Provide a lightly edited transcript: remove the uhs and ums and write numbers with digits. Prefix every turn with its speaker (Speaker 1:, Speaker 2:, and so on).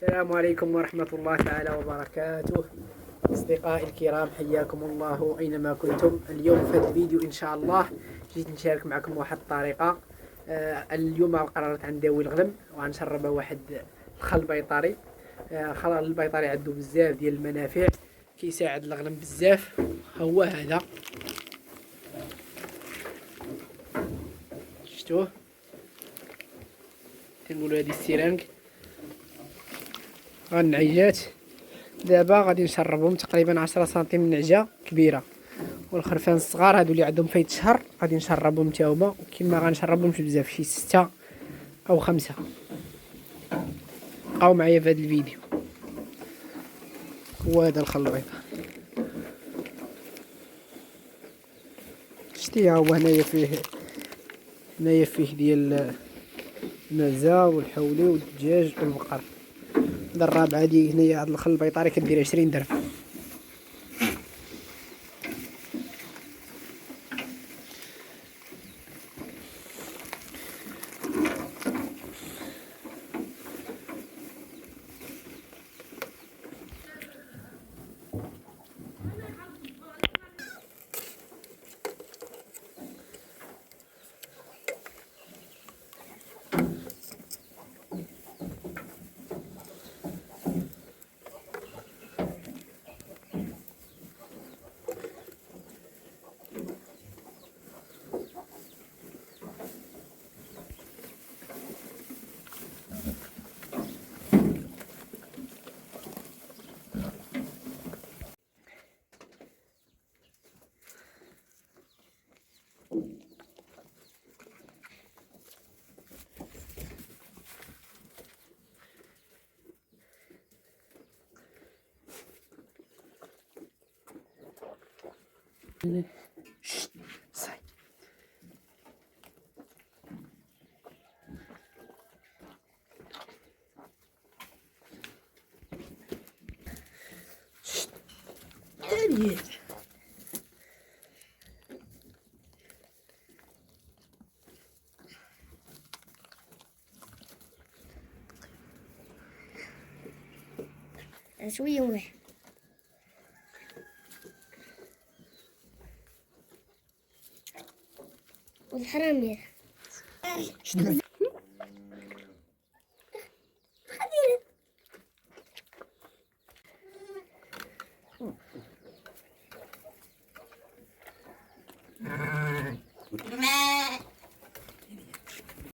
Speaker 1: السلام عليكم ورحمة الله تعالى وبركاته. أصدقائي الكرام، حياكم الله أينما كنتم. اليوم في هذا الفيديو إن شاء الله جيت نشارك معكم واحد الطريقة. اليوم قررت نداوي الغنم وغنشربه واحد الخل بيطري. الخل البيطري عنده بزاف ديال المنافع، كيساعد الغنم بزاف. هو هذا شفتوه، تنقولوا هذه السيرانك. النعيجات دابا غادي نشربهم تقريبا 10 سنتيم من نعجه كبيره، والخرفان الصغار هادو اللي عندهم فايت شهر غادي نشربهم حتى هما، كيما غنشربهمش بزاف، شي 6 أو 5. بقاو معايا في هذا الفيديو. هو هذا الخل البيضاء، شتي هو هنايا فيه ديال المعزه والحولي والدجاج والبقر. هذا الرابعه دي هنايا، هذا الخل البيطري كدير 20 درهم. شت صاي. شت داريت.
Speaker 2: شوية ملح. والحرامية